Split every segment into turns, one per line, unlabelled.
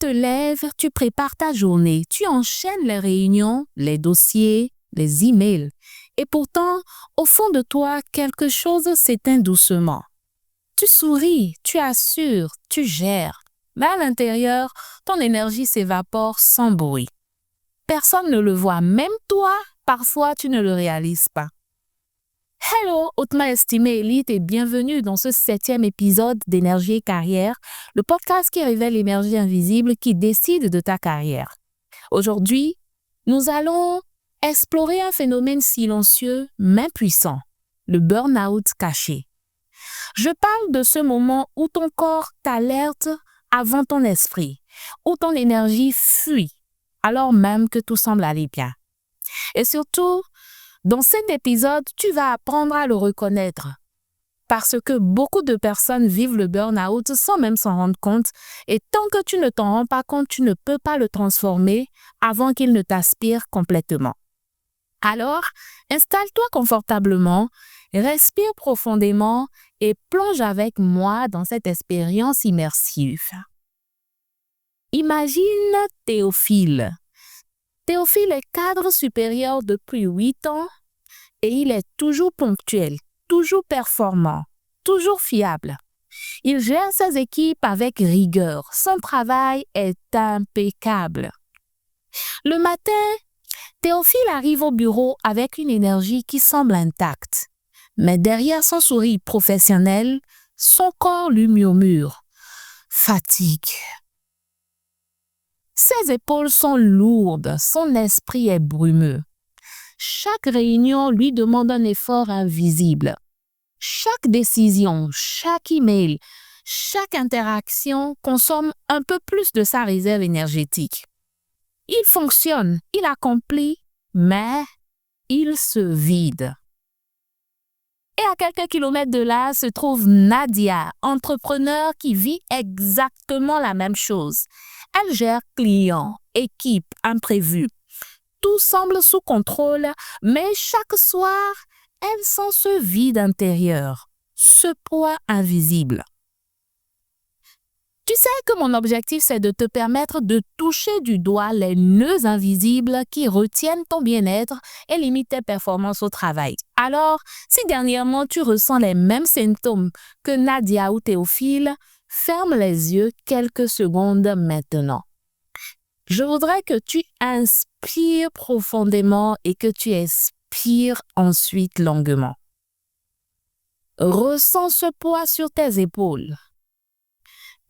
te lèves, tu prépares ta journée, tu enchaînes les réunions, les dossiers, les emails. Et pourtant, au fond de toi, quelque chose s'éteint doucement. Tu souris, tu assures, tu gères. Mais à l'intérieur, ton énergie s'évapore sans bruit. Personne ne le voit, même toi, parfois tu ne le réalises pas. Hello, hautement estimé élite et bienvenue dans ce 7e épisode d'Énergie et Carrière, le podcast qui révèle l'énergie invisible qui décide de ta carrière. Aujourd'hui, nous allons explorer un phénomène silencieux mais puissant, le burn-out caché. Je parle de ce moment où ton corps t'alerte avant ton esprit, où ton énergie fuit alors même que tout semble aller bien. Et surtout, dans cet épisode, tu vas apprendre à le reconnaître parce que beaucoup de personnes vivent le burn-out sans même s'en rendre compte et tant que tu ne t'en rends pas compte, tu ne peux pas le transformer avant qu'il ne t'aspire complètement. Alors, installe-toi confortablement, respire profondément et plonge avec moi dans cette expérience immersive. Imagine Théophile. Théophile est cadre supérieur depuis 8 ans et il est toujours ponctuel, toujours performant, toujours fiable. Il gère ses équipes avec rigueur. Son travail est impeccable. Le matin, Théophile arrive au bureau avec une énergie qui semble intacte. Mais derrière son sourire professionnel, son corps lui murmure « Fatigue ». Ses épaules sont lourdes, son esprit est brumeux. Chaque réunion lui demande un effort invisible. Chaque décision, chaque email, chaque interaction consomme un peu plus de sa réserve énergétique. Il fonctionne, il accomplit, mais il se vide. Et à quelques kilomètres de là se trouve Nadia, entrepreneur qui vit exactement la même chose. Elle gère clients, équipe, imprévus. Tout semble sous contrôle, mais chaque soir, elle sent ce vide intérieur, ce poids invisible. Tu sais que mon objectif, c'est de te permettre de toucher du doigt les nœuds invisibles qui retiennent ton bien-être et limitent tes performances au travail. Alors, si dernièrement tu ressens les mêmes symptômes que Nadia ou Théophile, ferme les yeux quelques secondes maintenant. Je voudrais que tu inspires profondément et que tu expires ensuite longuement. Ressens ce poids sur tes épaules.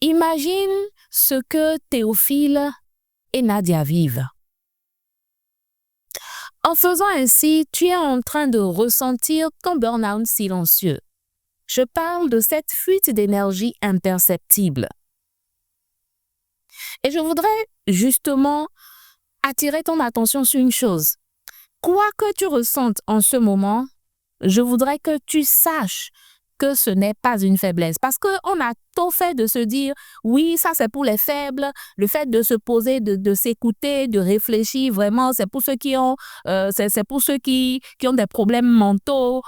Imagine ce que Théophile et Nadia vivent. En faisant ainsi, tu es en train de ressentir ton burn-out silencieux. Je parle de cette fuite d'énergie imperceptible. Et je voudrais justement attirer ton attention sur une chose. Quoi que tu ressentes en ce moment, je voudrais que tu saches que ce n'est pas une faiblesse. Parce qu'on a tôt fait de se dire, oui, ça c'est pour les faibles. Le fait de se poser, de s'écouter, de réfléchir, vraiment, c'est pour ceux qui ont, c'est pour ceux qui ont des problèmes mentaux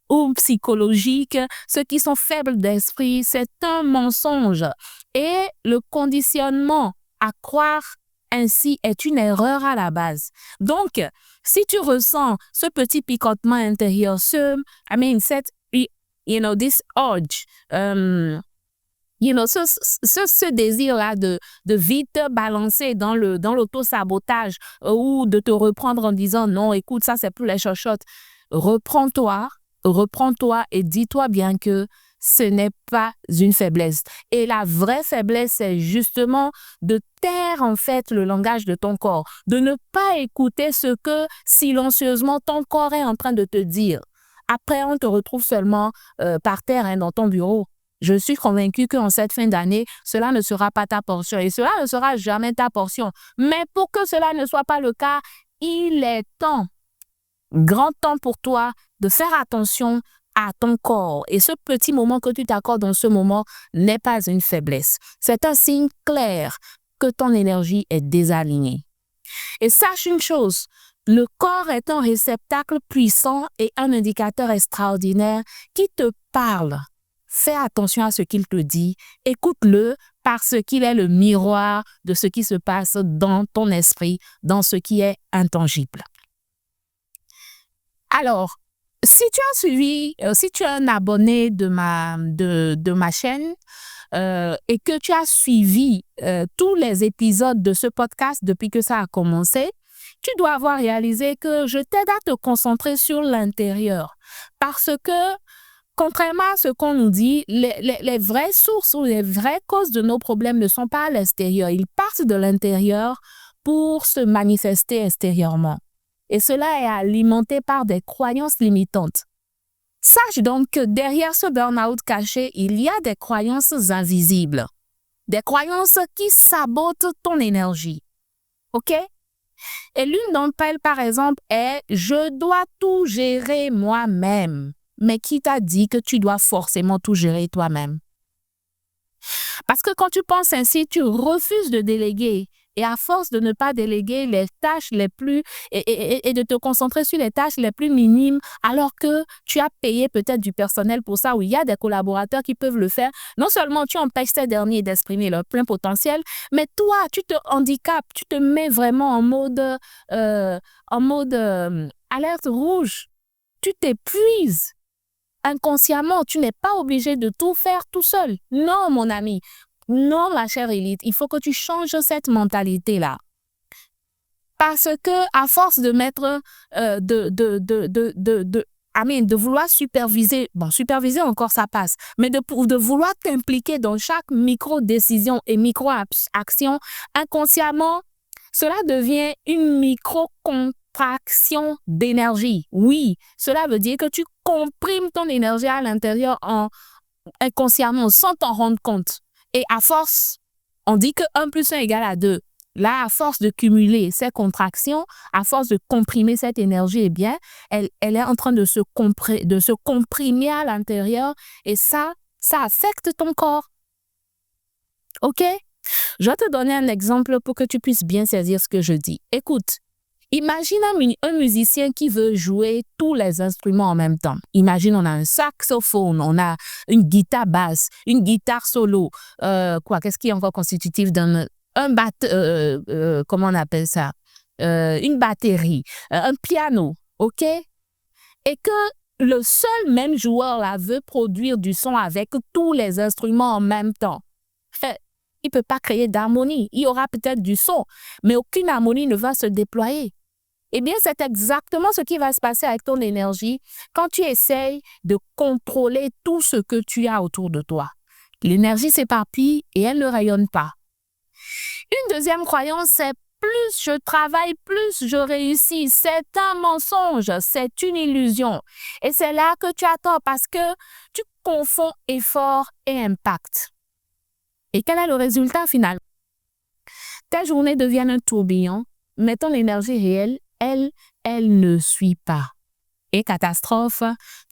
ou psychologiques, ceux qui sont faibles d'esprit. C'est un mensonge. Et le conditionnement à croire ainsi est une erreur à la base. Donc, si tu ressens ce petit picotement intérieur, this urge, ce désir-là de vite te balancer dans l'auto-sabotage ou de te reprendre en disant non, écoute, ça c'est pour les chochottes. Reprends-toi et dis-toi bien que ce n'est pas une faiblesse. Et la vraie faiblesse, c'est justement de taire en fait le langage de ton corps, de ne pas écouter ce que silencieusement ton corps est en train de te dire. Après, on te retrouve seulement par terre dans ton bureau. Je suis convaincue qu'en cette fin d'année, cela ne sera pas ta portion et cela ne sera jamais ta portion. Mais pour que cela ne soit pas le cas, il est temps, grand temps pour toi de faire attention à ton corps. Et ce petit moment que tu t'accordes dans ce moment n'est pas une faiblesse. C'est un signe clair que ton énergie est désalignée. Et sache une chose, le corps est un réceptacle puissant et un indicateur extraordinaire qui te parle. fais attention à ce qu'il te dit, écoute-le parce qu'il est le miroir de ce qui se passe dans ton esprit, dans ce qui est intangible. Alors, si tu es un abonné de ma chaîne et que tu as suivi tous les épisodes de ce podcast depuis que ça a commencé, tu dois avoir réalisé que je t'aide à te concentrer sur l'intérieur. Parce que, contrairement à ce qu'on nous dit, les vraies sources ou les vraies causes de nos problèmes ne sont pas à l'extérieur. Ils partent de l'intérieur pour se manifester extérieurement. Et cela est alimenté par des croyances limitantes. Sache donc que derrière ce burn-out caché, il y a des croyances invisibles. Des croyances qui sabotent ton énergie. OK? Et l'une d'entre elles, par exemple, est « je dois tout gérer moi-même ». Mais qui t'a dit que tu dois forcément tout gérer toi-même? Parce que quand tu penses ainsi, tu refuses de déléguer. Et à force de ne pas déléguer les tâches les plus et de te concentrer sur les tâches les plus minimes, alors que tu as payé peut-être du personnel pour ça, où il y a des collaborateurs qui peuvent le faire, non seulement tu empêches ces derniers d'exprimer leur plein potentiel, mais toi, tu te handicapes, tu te mets vraiment en mode alerte rouge. Tu t'épuises. Inconsciemment, tu n'es pas obligé de tout faire tout seul. Non, mon ami. Non, ma chère Élite, il faut que tu changes cette mentalité-là. Parce que à force de mettre, de vouloir superviser, bon, superviser encore ça passe, mais de vouloir t'impliquer dans chaque micro-décision et micro-action, inconsciemment, cela devient une micro-contraction d'énergie. Oui, cela veut dire que tu comprimes ton énergie à l'intérieur inconsciemment, sans t'en rendre compte. Et à force, on dit que 1 + 1 = 2. Là, à force de cumuler ces contractions, à force de comprimer cette énergie, eh bien, elle est en train de se comprimer à l'intérieur et ça affecte ton corps. OK? Je vais te donner un exemple pour que tu puisses bien saisir ce que je dis. Écoute. Imagine un musicien qui veut jouer tous les instruments en même temps. Imagine, on a un saxophone, on a une guitare basse, une guitare solo. Qu'est-ce qui est encore constitutif d'un comment on appelle ça? Une batterie, un piano, OK? Et que le seul même joueur là veut produire du son avec tous les instruments en même temps. Il ne peut pas créer d'harmonie. Il y aura peut-être du son, mais aucune harmonie ne va se déployer. Eh bien, c'est exactement ce qui va se passer avec ton énergie quand tu essayes de contrôler tout ce que tu as autour de toi. L'énergie s'éparpille et elle ne rayonne pas. Une deuxième croyance, c'est plus je travaille, plus je réussis. C'est un mensonge, c'est une illusion. Et c'est là que tu as tort parce que tu confonds effort et impact. Et quel est le résultat final? Ta journée devient un tourbillon, mais ton énergie réelle, elle ne suit pas. Et catastrophe,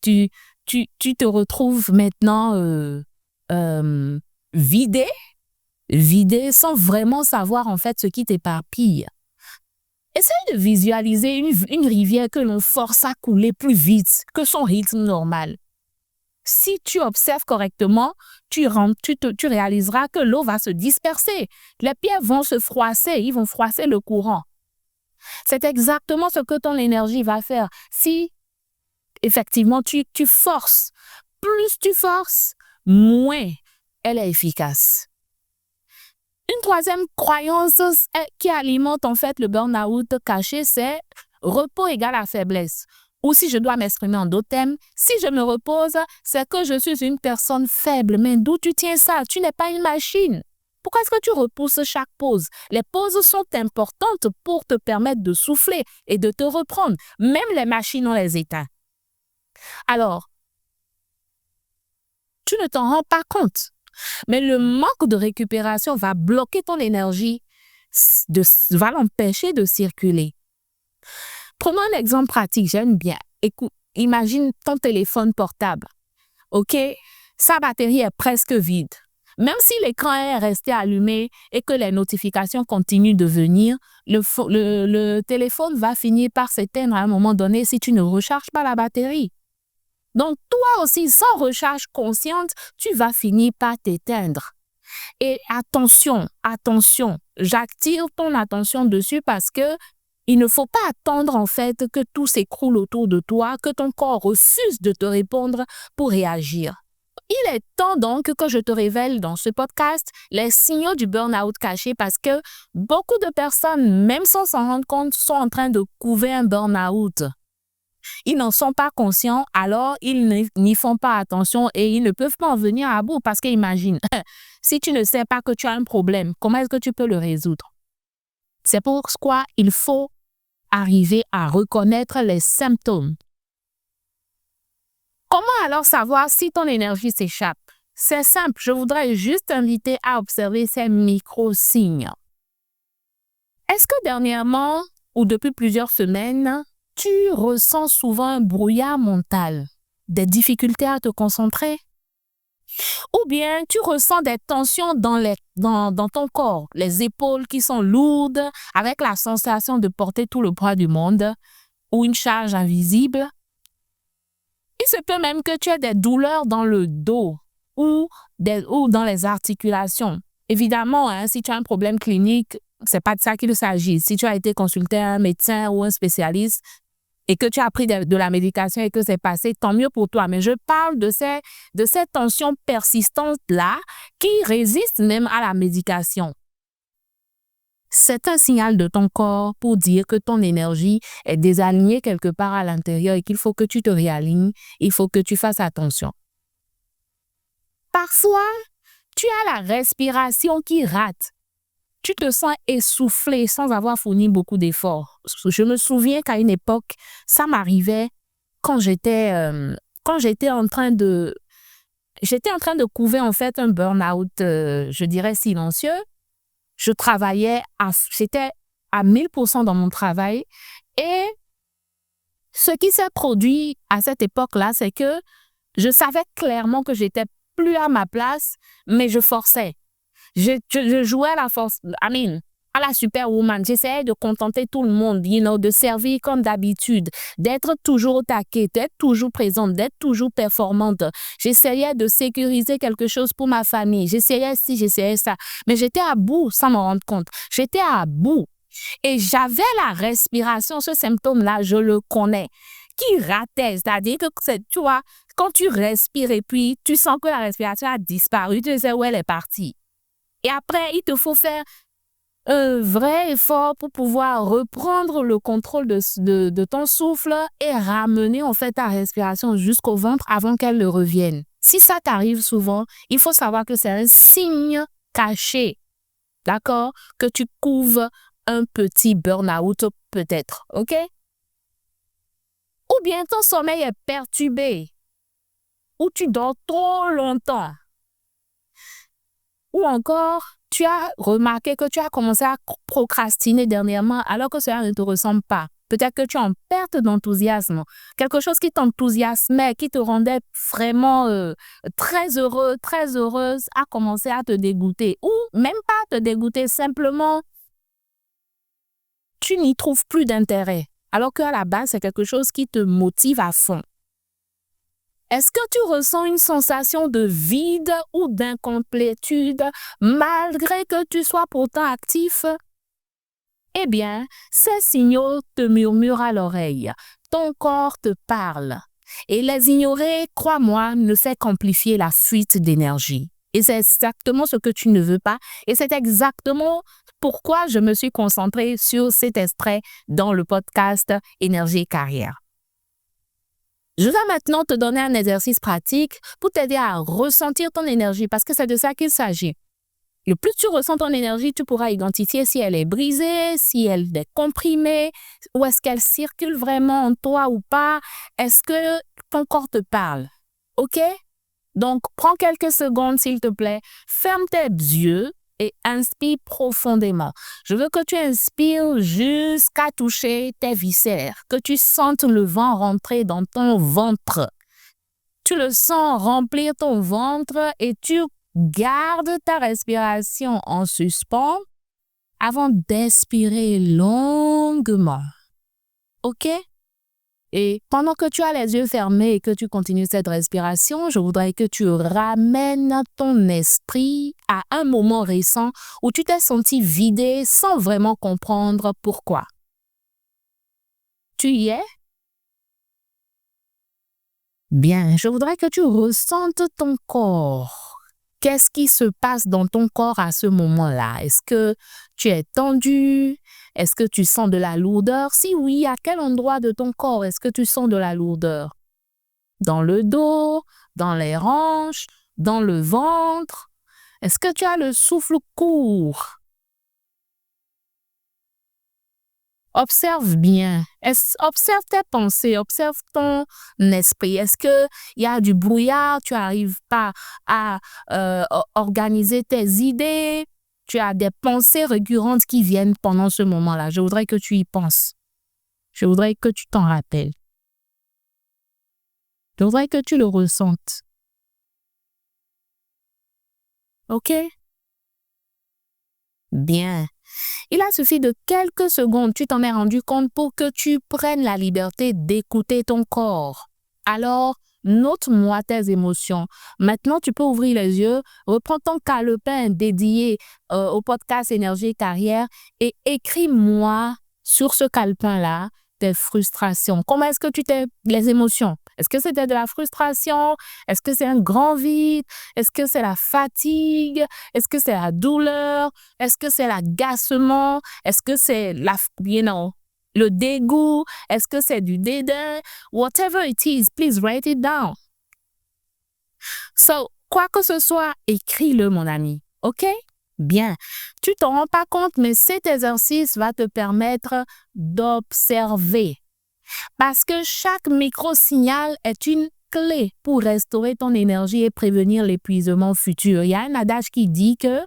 tu te retrouves maintenant vidé sans vraiment savoir en fait ce qui t'éparpille. Essaye de visualiser une rivière que l'on force à couler plus vite que son rythme normal. Si tu observes correctement, tu réaliseras que l'eau va se disperser. Les pierres vont se froisser, ils vont froisser le courant. C'est exactement ce que ton énergie va faire. Si, effectivement, tu forces, plus tu forces, moins elle est efficace. Une troisième croyance qui alimente en fait le burn-out caché, c'est repos égale à faiblesse. Ou si je dois m'exprimer en d'autres termes, si je me repose, c'est que je suis une personne faible. Mais d'où tu tiens ça? Tu n'es pas une machine. Pourquoi est-ce que tu repousses chaque pause? Les pauses sont importantes pour te permettre de souffler et de te reprendre. Même les machines, on les éteint. Alors, tu ne t'en rends pas compte. Mais le manque de récupération va bloquer ton énergie, va l'empêcher de circuler. Prenons un exemple pratique, j'aime bien. Écoute, imagine ton téléphone portable. OK? Sa batterie est presque vide. Même si l'écran est resté allumé et que les notifications continuent de venir, le téléphone va finir par s'éteindre à un moment donné si tu ne recharges pas la batterie. Donc, toi aussi, sans recharge consciente, tu vas finir par t'éteindre. Et attention, j'attire ton attention dessus parce que il ne faut pas attendre en fait que tout s'écroule autour de toi, que ton corps refuse de te répondre pour réagir. Il est temps donc que je te révèle dans ce podcast les signaux du burn-out caché parce que beaucoup de personnes, même sans s'en rendre compte, sont en train de couver un burn-out. Ils n'en sont pas conscients, alors ils n'y font pas attention et ils ne peuvent pas en venir à bout parce qu'imagine, si tu ne sais pas que tu as un problème, comment est-ce que tu peux le résoudre? C'est pourquoi il faut arriver à reconnaître les symptômes. Comment alors savoir si ton énergie s'échappe? C'est simple, je voudrais juste t'inviter à observer ces micro-signes. Est-ce que dernièrement ou depuis plusieurs semaines, tu ressens souvent un brouillard mental, des difficultés à te concentrer? Ou bien tu ressens des tensions dans ton corps, les épaules qui sont lourdes, avec la sensation de porter tout le poids du monde, ou une charge invisible? Il se peut même que tu aies des douleurs dans le dos ou dans les articulations. Évidemment, si tu as un problème clinique, c'est pas de ça qu'il s'agit. Si tu as été consulter un médecin ou un spécialiste et que tu as pris de la médication et que c'est passé, tant mieux pour toi. Mais je parle de ces tensions persistantes-là qui résistent même à la médication. C'est un signal de ton corps pour dire que ton énergie est désalignée quelque part à l'intérieur et qu'il faut que tu te réalignes, il faut que tu fasses attention. Parfois, tu as la respiration qui rate. Tu te sens essoufflé sans avoir fourni beaucoup d'efforts. Je me souviens qu'à une époque, ça m'arrivait quand j'étais en train de couver en fait un burn-out, je dirais silencieux. J'étais à 1000% dans mon travail et ce qui s'est produit à cette époque-là, c'est que je savais clairement que j'étais plus à ma place, mais je forçais. Je jouais à la superwoman. J'essayais de contenter tout le monde, de servir comme d'habitude, d'être toujours au taquet, d'être toujours présente, d'être toujours performante. J'essayais de sécuriser quelque chose pour ma famille. J'essayais ça. Mais j'étais à bout sans m'en rendre compte. J'étais à bout. Et j'avais la respiration, ce symptôme-là, je le connais, qui ratait. C'est-à-dire que, tu vois, quand tu respires et puis tu sens que la respiration a disparu, tu sais où elle est partie. Et après, il te faut faire un vrai effort pour pouvoir reprendre le contrôle de ton souffle et ramener en fait ta respiration jusqu'au ventre avant qu'elle ne revienne. Si ça t'arrive souvent, il faut savoir que c'est un signe caché, d'accord? Que tu couves un petit burn-out peut-être, ok? Ou bien ton sommeil est perturbé, ou tu dors trop longtemps. Ou encore, tu as remarqué que tu as commencé à procrastiner dernièrement alors que cela ne te ressemble pas. Peut-être que tu es en perte d'enthousiasme. Quelque chose qui t'enthousiasmait, qui te rendait vraiment très heureux, très heureuse, a commencé à te dégoûter. Ou même pas te dégoûter, simplement, tu n'y trouves plus d'intérêt. Alors qu'à la base, c'est quelque chose qui te motive à fond. Est-ce que tu ressens une sensation de vide ou d'incomplétude malgré que tu sois pourtant actif? Eh bien, ces signaux te murmurent à l'oreille. Ton corps te parle. Et les ignorer, crois-moi, ne fait qu'amplifier la fuite d'énergie. Et c'est exactement ce que tu ne veux pas. Et c'est exactement pourquoi je me suis concentrée sur cet extrait dans le podcast Énergie et Carrière. Je vais maintenant te donner un exercice pratique pour t'aider à ressentir ton énergie parce que c'est de ça qu'il s'agit. Le plus tu ressens ton énergie, tu pourras identifier si elle est brisée, si elle est comprimée, ou est-ce qu'elle circule vraiment en toi ou pas. Est-ce que ton corps te parle? OK? Donc, prends quelques secondes s'il te plaît, ferme tes yeux et inspire profondément. Je veux que tu inspires jusqu'à toucher tes viscères, que tu sentes le vent rentrer dans ton ventre. Tu le sens remplir ton ventre et tu gardes ta respiration en suspens avant d'expirer longuement. OK? Et pendant que tu as les yeux fermés et que tu continues cette respiration, je voudrais que tu ramènes ton esprit à un moment récent où tu t'es senti vidé sans vraiment comprendre pourquoi. Tu y es? Bien, je voudrais que tu ressentes ton corps. Qu'est-ce qui se passe dans ton corps à ce moment-là? Est-ce que tu es tendu? Est-ce que tu sens de la lourdeur? Si oui, à quel endroit de ton corps est-ce que tu sens de la lourdeur? Dans le dos, dans les hanches, dans le ventre? Est-ce que tu as le souffle court? Observe bien. Observe tes pensées, observe ton esprit. Est-ce qu'il y a du brouillard? Tu n'arrives pas à organiser tes idées? Tu as des pensées récurrentes qui viennent pendant ce moment-là. Je voudrais que tu y penses. Je voudrais que tu t'en rappelles. Je voudrais que tu le ressentes. OK? Bien. Il a suffi de quelques secondes, tu t'en es rendu compte pour que tu prennes la liberté d'écouter ton corps. Alors, note-moi tes émotions. Maintenant, tu peux ouvrir les yeux, reprends ton calepin dédié au podcast Énergie Carrière et écris-moi sur ce calepin-là tes frustrations. Comment est-ce que les émotions? Est-ce que c'était de la frustration? Est-ce que c'est un grand vide? Est-ce que c'est la fatigue? Est-ce que c'est la douleur? Est-ce que c'est l'agacement? Est-ce que c'est le dégoût? Est-ce que c'est du dédain? Whatever it is, please write it down. So, quoi que ce soit, écris-le, mon ami. OK? Bien. Tu t'en rends pas compte, mais cet exercice va te permettre d'observer. Parce que chaque micro-signal est une clé pour restaurer ton énergie et prévenir l'épuisement futur. Il y a un adage qui dit que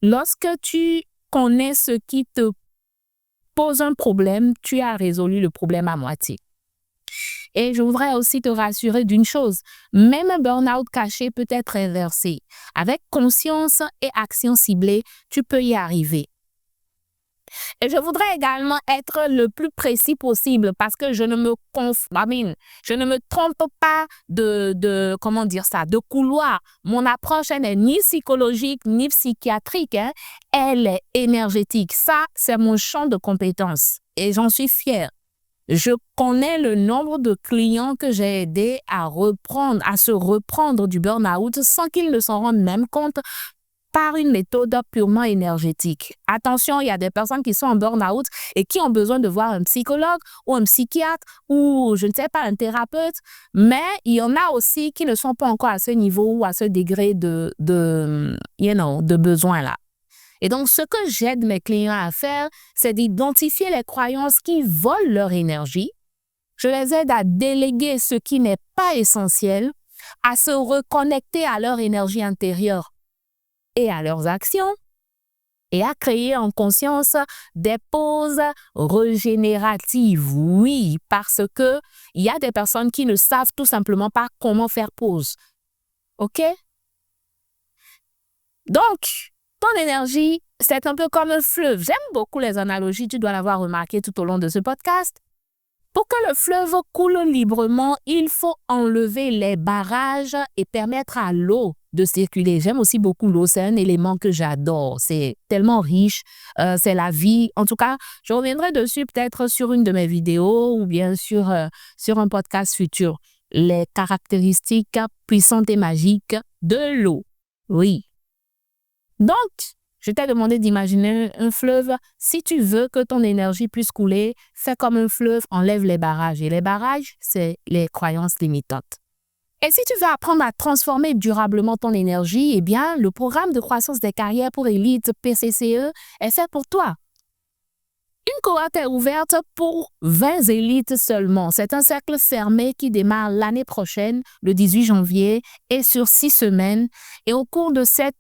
lorsque tu connais ce qui te pose un problème, tu as résolu le problème à moitié. Et je voudrais aussi te rassurer d'une chose, même un burn-out caché peut être inversé. Avec conscience et action ciblée, tu peux y arriver. Et je voudrais également être le plus précis possible parce que je ne me trompe pas de couloir. Mon approche, elle n'est ni psychologique ni psychiatrique, hein. Elle est énergétique. Ça, c'est mon champ de compétences et j'en suis fière. Je connais le nombre de clients que j'ai aidés à se reprendre du burn-out sans qu'ils ne s'en rendent même compte par une méthode purement énergétique. Attention, il y a des personnes qui sont en burn-out et qui ont besoin de voir un psychologue ou un psychiatre ou, je ne sais pas, un thérapeute, mais il y en a aussi qui ne sont pas encore à ce niveau ou à ce degré de besoin-là. Et donc, ce que j'aide mes clients à faire, c'est d'identifier les croyances qui volent leur énergie. Je les aide à déléguer ce qui n'est pas essentiel, à se reconnecter à leur énergie intérieure et à leurs actions, et à créer en conscience des pauses régénératives. Oui, parce que il y a des personnes qui ne savent tout simplement pas comment faire pause. OK? Donc, ton énergie, c'est un peu comme un fleuve. J'aime beaucoup les analogies, tu dois l'avoir remarqué tout au long de ce podcast. Pour que le fleuve coule librement, il faut enlever les barrages et permettre à l'eau de circuler. J'aime aussi beaucoup l'eau, c'est un élément que j'adore. C'est tellement riche, c'est la vie. En tout cas, je reviendrai dessus peut-être sur une de mes vidéos ou bien sur un podcast futur. Les caractéristiques puissantes et magiques de l'eau. Oui. Donc, je t'ai demandé d'imaginer un fleuve. Si tu veux que ton énergie puisse couler, fais comme un fleuve, enlève les barrages. Et les barrages, c'est les croyances limitantes. Et si tu veux apprendre à transformer durablement ton énergie, eh bien, le programme de croissance des carrières pour élites PCCE est fait pour toi. Une cohorte est ouverte pour 20 élites seulement. C'est un cercle fermé qui démarre l'année prochaine, le 18 janvier, et sur 6 semaines. Et au cours de ce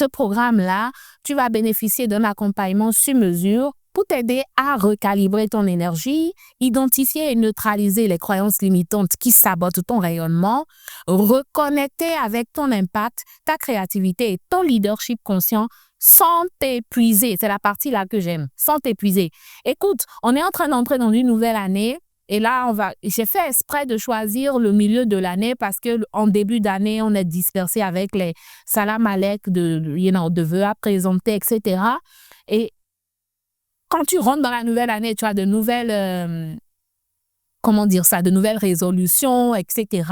programme-là, tu vas bénéficier d'un accompagnement sur mesure pour t'aider à recalibrer ton énergie, identifier et neutraliser les croyances limitantes qui sabotent ton rayonnement, reconnecter avec ton impact, ta créativité et ton leadership conscient sans t'épuiser. C'est la partie là que j'aime, sans t'épuiser. Écoute, on est en train d'entrer dans une nouvelle année. Et là, j'ai fait exprès de choisir le milieu de l'année parce qu'en début d'année, on est dispersé avec les salam alek de vœux à présenter, etc. Et quand tu rentres dans la nouvelle année, tu as de nouvelles, de nouvelles résolutions, etc.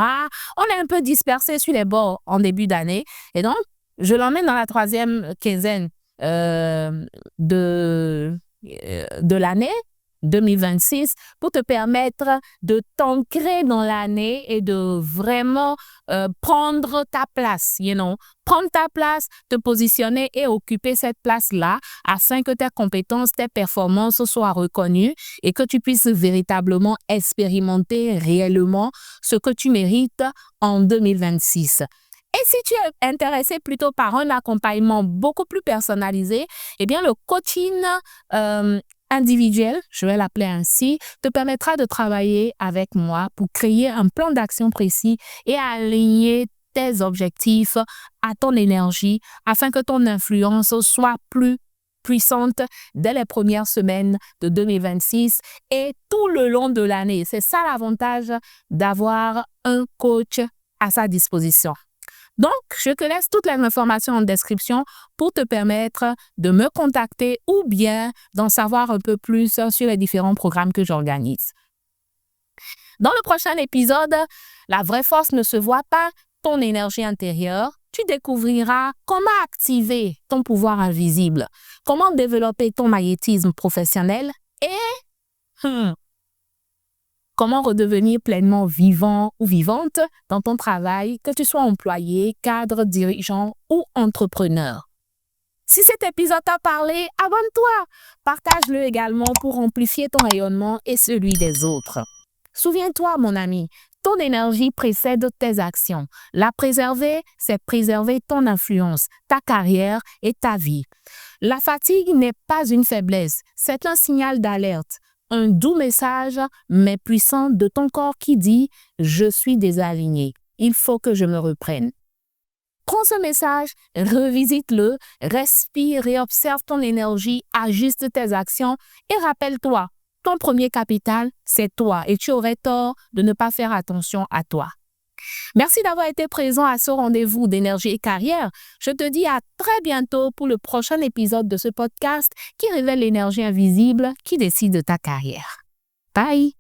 On est un peu dispersé sur les bords en début d'année. Et donc, je l'emmène dans la 3e quinzaine de l'année 2026 pour te permettre de t'ancrer dans l'année et de vraiment prendre ta place, prendre ta place, te positionner et occuper cette place-là afin que tes compétences, tes performances soient reconnues et que tu puisses véritablement expérimenter réellement ce que tu mérites en 2026. Et si tu es intéressé plutôt par un accompagnement beaucoup plus personnalisé, eh bien le coaching individuel, je vais l'appeler ainsi, te permettra de travailler avec moi pour créer un plan d'action précis et aligner tes objectifs à ton énergie afin que ton influence soit plus puissante dès les premières semaines de 2026 et tout le long de l'année. C'est ça l'avantage d'avoir un coach à sa disposition. Donc, je te laisse toutes les informations en description pour te permettre de me contacter ou bien d'en savoir un peu plus sur les différents programmes que j'organise. Dans le prochain épisode, la vraie force ne se voit pas, ton énergie intérieure. Tu découvriras comment activer ton pouvoir invisible, comment développer ton magnétisme professionnel et comment redevenir pleinement vivant ou vivante dans ton travail, que tu sois employé, cadre, dirigeant ou entrepreneur. Si cet épisode t'a parlé, abonne-toi. Partage-le également pour amplifier ton rayonnement et celui des autres. Souviens-toi, mon ami, ton énergie précède tes actions. La préserver, c'est préserver ton influence, ta carrière et ta vie. La fatigue n'est pas une faiblesse, c'est un signal d'alerte. Un doux message, mais puissant de ton corps qui dit « Je suis désaligné, il faut que je me reprenne ». Prends ce message, revisite-le, respire et observe ton énergie, ajuste tes actions et rappelle-toi, ton premier capital, c'est toi et tu aurais tort de ne pas faire attention à toi. Merci d'avoir été présent à ce rendez-vous d'énergie et carrière. Je te dis à très bientôt pour le prochain épisode de ce podcast qui révèle l'énergie invisible qui décide de ta carrière. Bye!